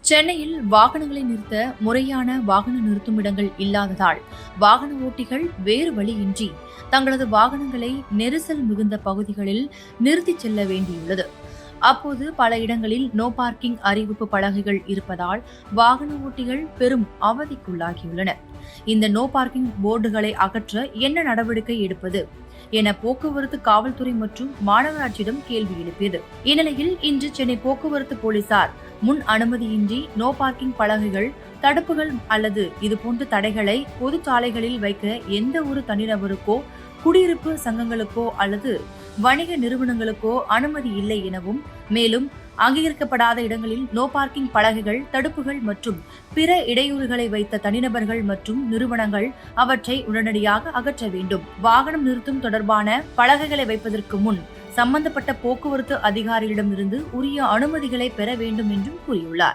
சென்னையில் வாகனங்களை நிறுத்த முறையான வாகன நிறுத்துமிடங்கள் இல்லாததால் வாகன ஓட்டிகள் வேறு வழியின்றி தங்களது வாகனங்களை நெரிசல் மிகுந்த பகுதிகளில் நிறுத்திச் செல்ல வேண்டியுள்ளது. அப்போது பல இடங்களில் நோ பார்க்கிங் அறிவிப்பு பலகைகள் இருப்பதால் வாகன ஓட்டிகள் பெரும் அவதிக்குள்ளாகியுள்ளனர். இந்த நோ பார்க்கிங் போர்டுகளை அகற்ற என்ன நடவடிக்கை எடுப்பது என போக்குவரத்து காவல்துறை மற்றும் மாநகராட்சியிடம் கேள்வி எழுப்பியது. இந்நிலையில் இன்று சென்னை போக்குவரத்து போலீசார் முன் அனுமதியின்றி நோ பார்க்கிங் பலகைகள், தடுப்புகள் அல்லது இதுபோன்ற தடைகளை பொது சாலைகளில் வைக்க எந்த ஒரு தனிநபருக்கோ, குடியிருப்பு சங்கங்களுக்கோ அல்லது வணிக நிறுவனங்களுக்கோ அனுமதி இல்லை எனவும், மேலும் அங்கீகரிக்கப்படாத இடங்களில் நோ பார்க்கிங் பலகைகள், தடுப்புகள் மற்றும் பிற இடையூறுகளை வைத்த தனிநபர்கள் மற்றும் நிறுவனங்கள் அவற்றை உடனடியாக அகற்ற வேண்டும். வாகனம் நிறுத்தும் தொடர்பான பலகைகளை வைப்பதற்கு முன் சம்பந்தப்பட்ட போக்குவரத்து அதிகாரிகளிடமிருந்து உரிய அனுமதிகளை பெற வேண்டும் என்றும் கூறியுள்ளார்.